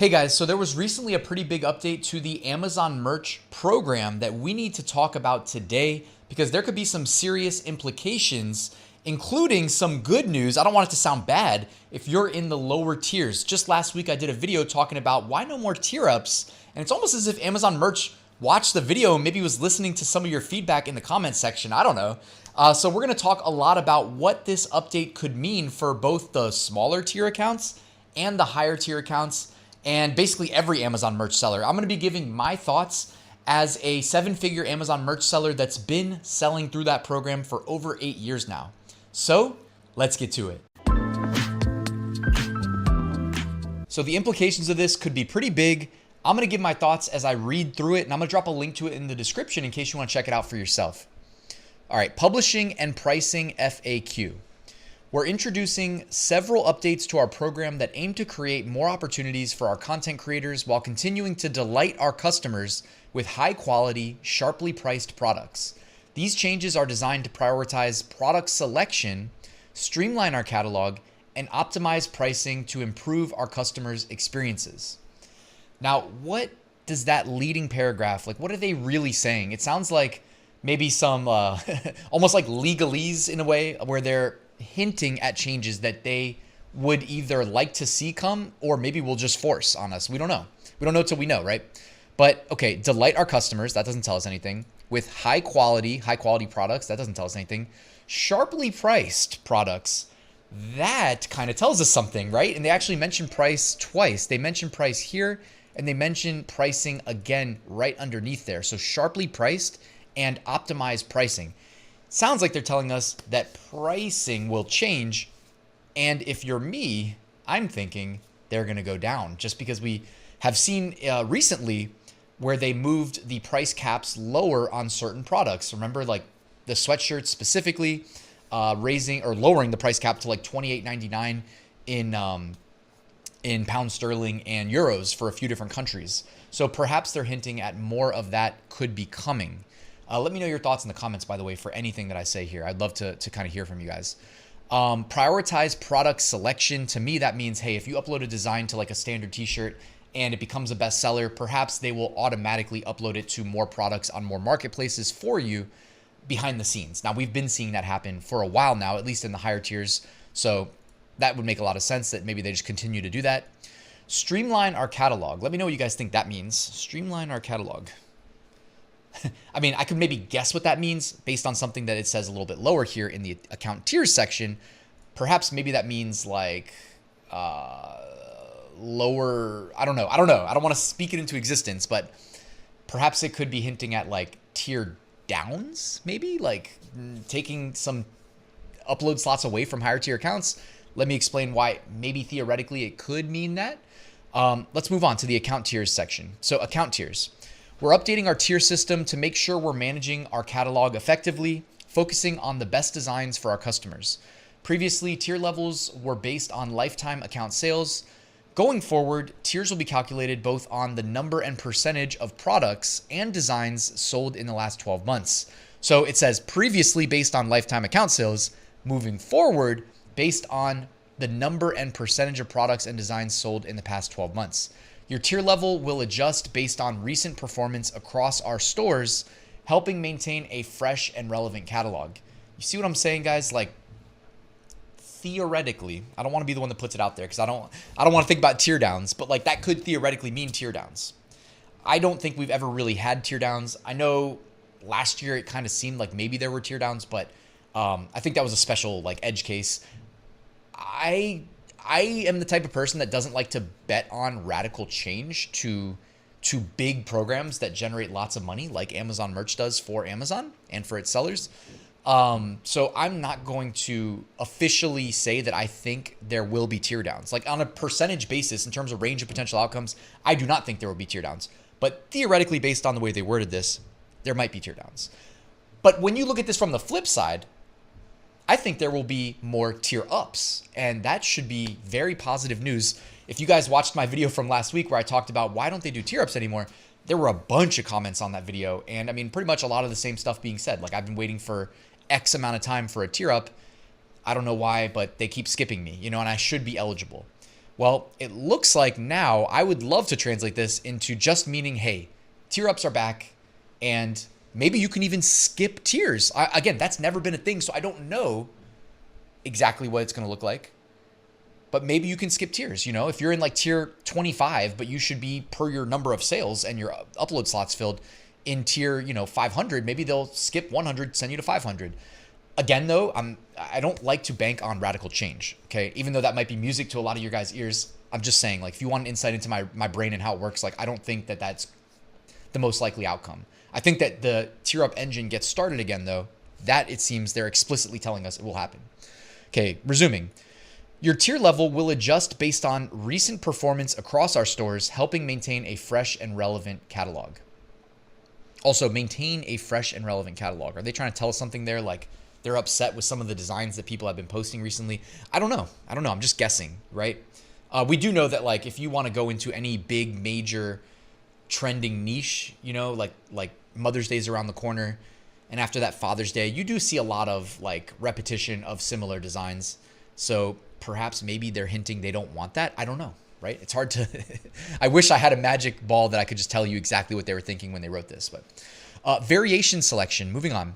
Hey guys, so there was recently a pretty big update to the Amazon merch program that we need to talk about today because there could be some serious implications, including some good news. I don't want it to sound bad if you're in the lower tiers. Just last week, I did a video talking about why no more tier ups, and it's almost as if Amazon merch watched the video and maybe was listening to some of your feedback in the comment section. I don't know. So we're going to talk a lot about what this update could mean for both the smaller tier accounts and the higher tier accounts, and basically every Amazon merch seller. I'm going to be giving my thoughts as a 7-figure Amazon merch seller that's been selling through that program for over 8 years now. So let's get to it. So the implications of this could be pretty big. I'm going to give my thoughts as I read through it, and I'm going to drop a link to it in the description in case you want to check it out for yourself. All right, publishing and pricing FAQ. We're introducing several updates to our program that aim to create more opportunities for our content creators while continuing to delight our customers with high quality, sharply priced products. These changes are designed to prioritize product selection, streamline our catalog, and optimize pricing to improve our customers' experiences. Now, what does that leading paragraph, what are they really saying? It sounds like maybe some almost like legalese in a way, where they're hinting at changes that they would either like to see come or maybe will just force on us. We don't know. We don't know till we know, right? But okay, delight our customers. That doesn't tell us anything. With high quality products. That doesn't tell us anything. Sharply priced products. That kind of tells us something, right? And they actually mention price twice. They mention price here and they mention pricing again right underneath there. So sharply priced and optimized pricing. Sounds like they're telling us that pricing will change. And if you're me, I'm thinking they're going to go down, just because we have seen recently where they moved the price caps lower on certain products. Remember, like the sweatshirts specifically, raising or lowering the price cap to like $28.99 in pound sterling and euros for a few different countries. So perhaps they're hinting at more of that could be coming. Let me know your thoughts in the comments, by the way, for anything that I say here. I'd love to kind of hear from you guys. Prioritize product selection. To me, that means, hey, if you upload a design to like a standard t-shirt and it becomes a bestseller, perhaps they will automatically upload it to more products on more marketplaces for you behind the scenes. Now, we've been seeing that happen for a while now, at least in the higher tiers. So that would make a lot of sense that maybe they just continue to do that. Streamline our catalog. Let me know what you guys think that means. Streamline our catalog. I mean, I could maybe guess what that means based on something that it says a little bit lower here in the account tiers section. Perhaps maybe that means like lower. I don't know. I don't want to speak it into existence, but perhaps it could be hinting at like tier downs, maybe like taking some upload slots away from higher tier accounts. Let me explain why maybe theoretically it could mean that. Let's move on to the account tiers section. So account tiers. We're updating our tier system to make sure we're managing our catalog effectively, focusing on the best designs for our customers. Previously, tier levels were based on lifetime account sales. Going forward, tiers will be calculated both on the number and percentage of products and designs sold in the last 12 months. So it says previously based on lifetime account sales, moving forward based on the number and percentage of products and designs sold in the past 12 months. Your tier level will adjust based on recent performance across our stores, helping maintain a fresh and relevant catalog. You see what I'm saying, guys? Like, theoretically, I don't want to be the one that puts it out there because I don't want to think about tier downs, but like that could theoretically mean tier downs. I don't think we've ever really had tier downs. I know last year it kind of seemed like maybe there were tier downs, but I think that was a special like edge case. I am the type of person that doesn't like to bet on radical change to big programs that generate lots of money like Amazon Merch does for Amazon and for its sellers. So I'm not going to officially say that I think there will be tear downs. Like on a percentage basis in terms of range of potential outcomes, I do not think there will be tear downs. But theoretically, based on the way they worded this, there might be tear downs. But when you look at this from the flip side, I think there will be more tier ups, and that should be very positive news. If you guys watched my video from last week where I talked about why don't they do tier ups anymore, there were a bunch of comments on that video, and I mean pretty much a lot of the same stuff being said. Like, I've been waiting for X amount of time for a tier up. I don't know why, but they keep skipping me, and I should be eligible. Well, it looks like now I would love to translate this into just meaning, hey, tier ups are back, and maybe you can even skip tiers. Again, that's never been a thing, so I don't know exactly what it's going to look like. But maybe you can skip tiers. You know, if you're in like tier 25, but you should be per your number of sales and your upload slots filled in tier, 500, maybe they'll skip 100, send you to 500. Again, though, I don't like to bank on radical change. Okay, even though that might be music to a lot of your guys' ears, I'm just saying, like, if you want an insight into my brain and how it works, like, I don't think that that's the most likely outcome. I think that the tier up engine gets started again, though. That, it seems, they're explicitly telling us it will happen. Okay, resuming. Your tier level will adjust based on recent performance across our stores, helping maintain a fresh and relevant catalog. Also, maintain a fresh and relevant catalog. Are they trying to tell us something there? Like, they're upset with some of the designs that people have been posting recently? I don't know. I'm just guessing, right? We do know that, like, if you want to go into any big, major trending niche, like Mother's Day is around the corner, and after that Father's Day, you do see a lot of, like, repetition of similar designs. So perhaps maybe they're hinting they don't want that. I don't know, right? It's hard to I wish I had a magic ball that I could just tell you exactly what they were thinking when they wrote this. But variation selection, moving on.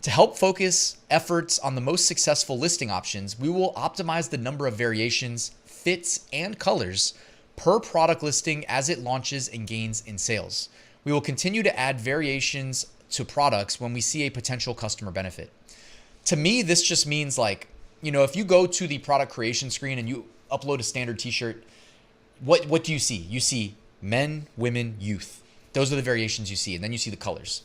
To help focus efforts on the most successful listing options, we will optimize the number of variations, fits, and colors per product listing as it launches and gains in sales. We will continue to add variations to products when we see a potential customer benefit. To me, this just means, like, if you go to the product creation screen and you upload a standard t-shirt, what do you see? You see men, women, youth. Those are the variations you see, and then you see the colors.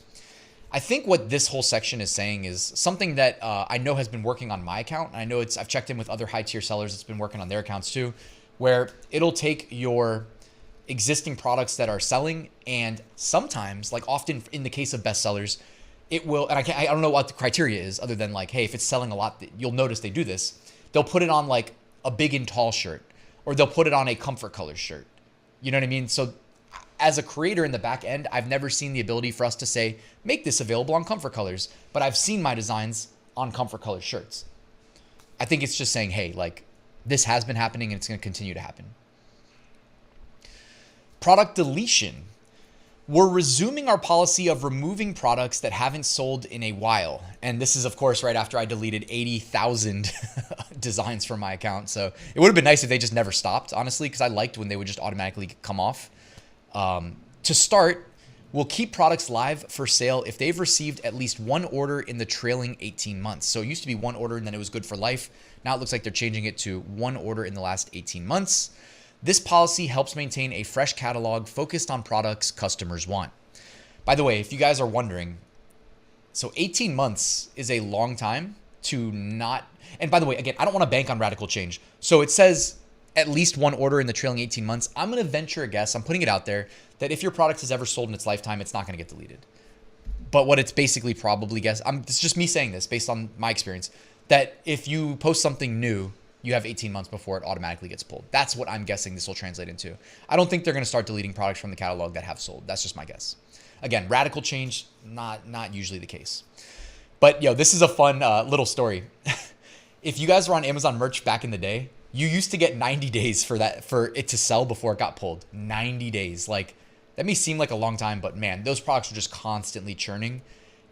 I think what this whole section is saying is something that I know has been working on my account. And I know I've checked in with other high tier sellers that's been working on their accounts too, where it'll take your existing products that are selling, and sometimes, like often in the case of best sellers, it will, and I don't know what the criteria is other than, like, hey, if it's selling a lot, you'll notice they do this. They'll put it on like a big and tall shirt, or they'll put it on a comfort color shirt. You know what I mean? So as a creator in the back end, I've never seen the ability for us to say, make this available on comfort colors, but I've seen my designs on comfort color shirts. I think it's just saying, hey, like, this has been happening and it's going to continue to happen. Product deletion. We're resuming our policy of removing products that haven't sold in a while. And this is, of course, right after I deleted 80,000 designs from my account. So it would have been nice if they just never stopped, honestly, because I liked when they would just automatically come off. To start, we'll keep products live for sale if they've received at least one order in the trailing 18 months. So it used to be one order and then it was good for life. Now it looks like they're changing it to one order in the last 18 months. This policy helps maintain a fresh catalog focused on products customers want. By the way, if you guys are wondering, so 18 months is a long time to not, and by the way, again, I don't want to bank on radical change. So it says at least one order in the trailing 18 months. I'm going to venture a guess, I'm putting it out there, that if your product has ever sold in its lifetime, it's not going to get deleted. But what it's basically probably it's just me saying this based on my experience, that if you post something new, you have 18 months before it automatically gets pulled. That's what I'm guessing this will translate into. I don't think they're going to start deleting products from the catalog that have sold. That's just my guess. Again, radical change, not usually the case. But this is a fun little story. If you guys were on Amazon merch back in the day, you used to get 90 days for it to sell before it got pulled. 90 days. Like, that may seem like a long time, but man, those products were just constantly churning.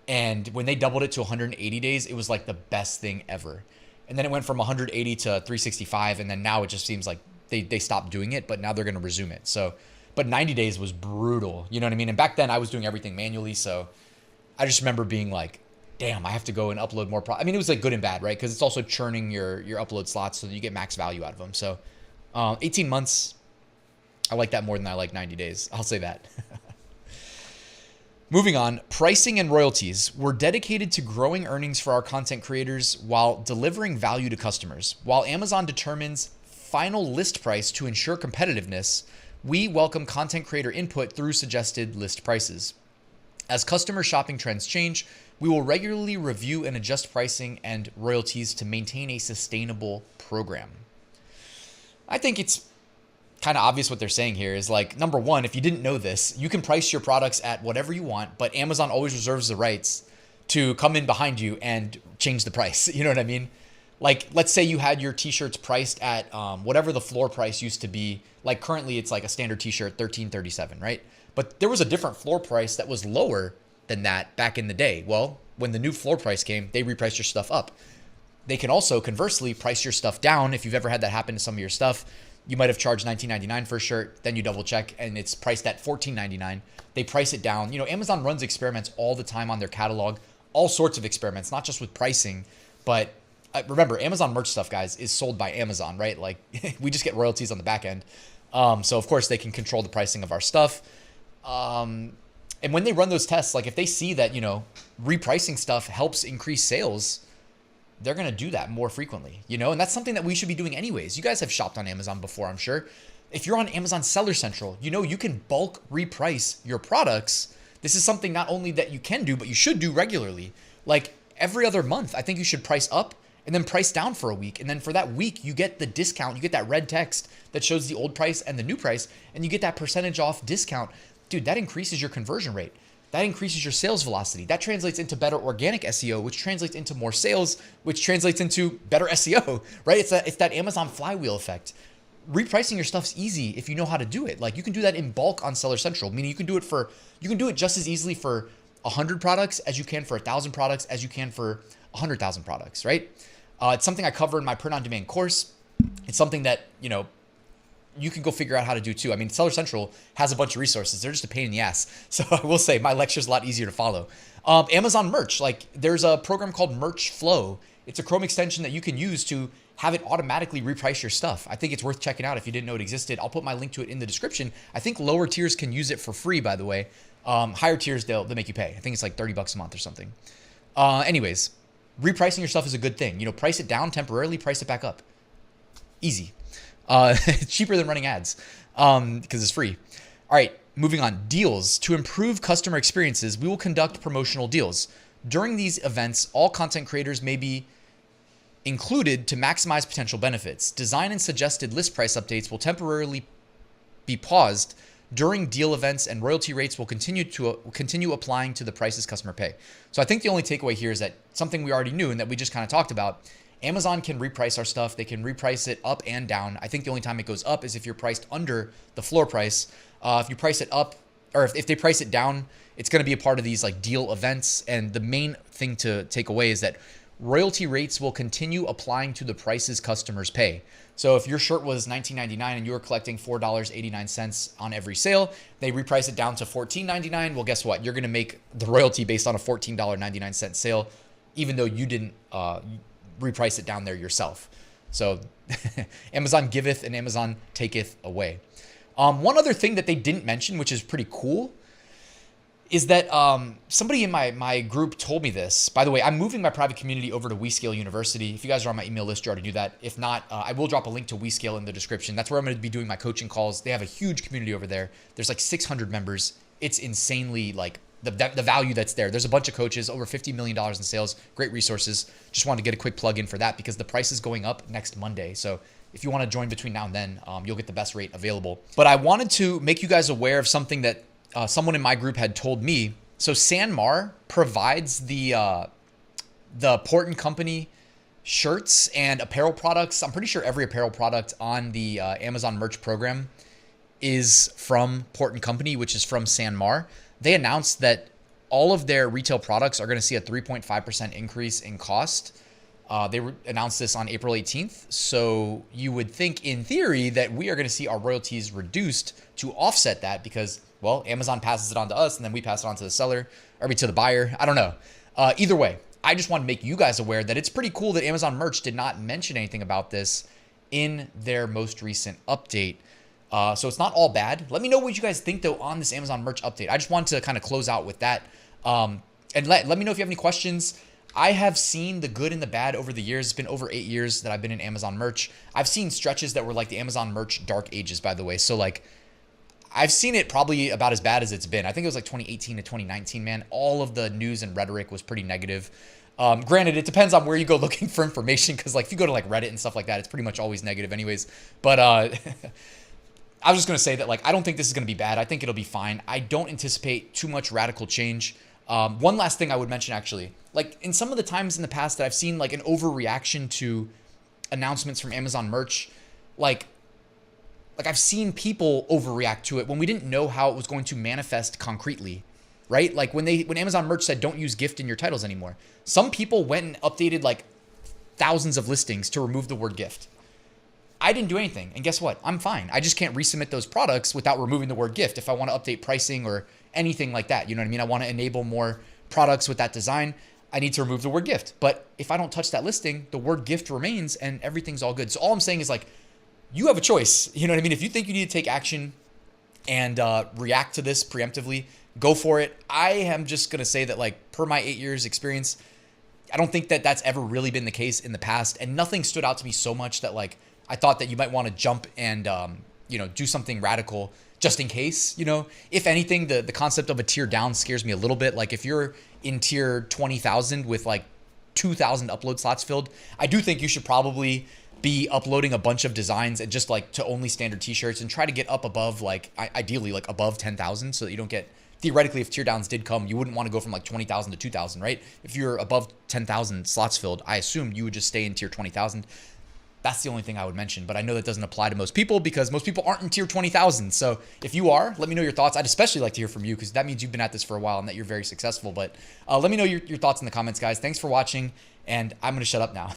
And when they doubled it to 180 days, it was like the best thing ever. And then it went from 180 to 365. And then now it just seems like they stopped doing it, but now they're going to resume it. So, but 90 days was brutal. You know what I mean? And back then I was doing everything manually. So I just remember being like, damn, I have to go and upload more. I mean, it was like good and bad, right? Because it's also churning your upload slots so that you get max value out of them. So 18 months, I like that more than I like 90 days. I'll say that. Moving on, pricing and royalties. We're dedicated to growing earnings for our content creators while delivering value to customers. While Amazon determines final list price to ensure competitiveness, we welcome content creator input through suggested list prices. As customer shopping trends change, we will regularly review and adjust pricing and royalties to maintain a sustainable program. I think it's kind of obvious what they're saying here is, like, number one, if you didn't know this, you can price your products at whatever you want, but Amazon always reserves the rights to come in behind you and change the price. You know what I mean? Like, let's say you had your t-shirts priced at whatever the floor price used to be. Like currently it's like a standard t-shirt, $13.37, right? But there was a different floor price that was lower than that back in the day. Well, when the new floor price came, they repriced your stuff up. They can also conversely price your stuff down. If you've ever had that happen to some of your stuff, you might have charged $19.99 for a shirt, then you double check and it's priced at $14.99. They price it down. You know, Amazon runs experiments all the time on their catalog, all sorts of experiments, not just with pricing, but remember, Amazon merch stuff, guys, is sold by Amazon, right? Like we just get royalties on the back end. So of course they can control the pricing of our stuff. And when they run those tests, like if they see that, you know, repricing stuff helps increase sales, they're going to do that more frequently, you know, and that's something that we should be doing anyways. You guys have shopped on Amazon before, I'm sure. If you're on Amazon Seller Central, you know, you can bulk reprice your products. This is something not only that you can do, but you should do regularly. Like every other month, I think you should price up and then price down for a week. And then for that week, you get the discount. You get that red text that shows the old price and the new price, and you get that percentage off discount. Dude, that increases your conversion rate. That increases your sales velocity. That translates into better organic SEO, which translates into more sales, which translates into better SEO, right? It's that Amazon flywheel effect. Repricing your stuff's easy if you know how to do it. Like you can do that in bulk on Seller Central, meaning you can do it just as easily for 100 products as you can for 1,000 products as you can for 100,000 products, right? It's something I cover in my print on demand course. It's something that, you know, you can go figure out how to do too. I mean, Seller Central has a bunch of resources. They're just a pain in the ass. So I will say my lecture is a lot easier to follow. Amazon merch, like there's a program called Merch Flow. It's a Chrome extension that you can use to have it automatically reprice your stuff. I think it's worth checking out if you didn't know it existed. I'll put my link to it in the description. I think lower tiers can use it for free, by the way. Higher tiers, they'll make you pay. I think it's like $30 a month or something. Anyways, repricing your stuff is a good thing. You know, price it down temporarily, price it back up. Easy. It's cheaper than running ads because it's free. All right, moving on. Deals. To improve customer experiences, we will conduct promotional deals. During these events, all content creators may be included to maximize potential benefits. Design and suggested list price updates will temporarily be paused during deal events, and royalty rates will continue applying to the prices customer pay. So I think the only takeaway here is that something we already knew and that we just kind of talked about. Amazon can reprice our stuff. They can reprice it up and down. I think the only time it goes up is if you're priced under the floor price. If you price it up, or if they price it down, it's going to be a part of these like deal events. And the main thing to take away is that royalty rates will continue applying to the prices customers pay. So if your shirt was $19.99 and you were collecting $4.89 on every sale, they reprice it down to $14.99. Well, guess what? You're going to make the royalty based on a $14.99 sale, even though you didn't reprice it down there yourself. So Amazon giveth and Amazon taketh away. One other thing that they didn't mention, which is pretty cool, is that somebody in my group told me this. By the way, I'm moving my private community over to WeScale University. If you guys are on my email list, you already knew that. If not, I will drop a link to WeScale in the description. That's where I'm going to be doing my coaching calls. They have a huge community over there. There's like 600 members. It's insanely like the value that's there. There's a bunch of coaches, over $50 million in sales, great resources. Just wanted to get a quick plug in for that because the price is going up next Monday. So if you want to join between now and then, you'll get the best rate available. But I wanted to make you guys aware of something that someone in my group had told me. So Sanmar provides the Port & Company shirts and apparel products. I'm pretty sure every apparel product on the Amazon merch program is from Port & Company, which is from Sanmar. They announced that all of their retail products are going to see a 3.5% increase in cost. They announced this on April 18th. So you would think in theory that we are going to see our royalties reduced to offset that because, well, Amazon passes it on to us and then we pass it on to the seller or to the buyer. I don't know. Either way, I just want to make you guys aware that it's pretty cool that Amazon merch did not mention anything about this in their most recent update. So it's not all bad. Let me know what you guys think though on this Amazon merch update. I just want to kind of close out with that. And let me know if you have any questions. I have seen the good and the bad over the years. It's been over 8 years that I've been in Amazon merch. I've seen stretches that were like the Amazon merch dark ages, by the way. So like I've seen it probably about as bad as it's been. I think it was like 2018 to 2019, man. All of the news and rhetoric was pretty negative. Granted, it depends on where you go looking for information. Cause like if you go to like Reddit and stuff like that, it's pretty much always negative anyways. But, I was just going to say that like, I don't think this is going to be bad. I think it'll be fine. I don't anticipate too much radical change. One last thing I would mention, actually, like in some of the times in the past that I've seen like an overreaction to announcements from Amazon merch, like I've seen people overreact to it when we didn't know how it was going to manifest concretely, right? Like when Amazon merch said don't use gift in your titles anymore, some people went and updated like thousands of listings to remove the word gift. I didn't do anything, and guess what? I'm fine. I just can't resubmit those products without removing the word gift if I want to update pricing or anything like that. You know what I mean? I want to enable more products with that design. I need to remove the word gift. But if I don't touch that listing, the word gift remains and everything's all good. So all I'm saying is like, you have a choice. You know what I mean? If you think you need to take action and react to this preemptively, go for it. I am just going to say that like per my 8 years experience, I don't think that that's ever really been the case in the past. And nothing stood out to me so much that like, I thought that you might want to jump and, do something radical just in case, if anything, the concept of a tier down scares me a little bit. Like if you're in tier 20,000 with like 2,000 upload slots filled, I do think you should probably be uploading a bunch of designs and just like to only standard t-shirts and try to get up above like ideally like above 10,000 so that you don't get theoretically if tier downs did come, you wouldn't want to go from like 20,000 to 2,000, right? If you're above 10,000 slots filled, I assume you would just stay in tier 20,000. That's the only thing I would mention, but I know that doesn't apply to most people because most people aren't in tier 20,000. So if you are, let me know your thoughts. I'd especially like to hear from you because that means you've been at this for a while and that you're very successful. But let me know your thoughts in the comments, guys. Thanks for watching, and I'm going to shut up now.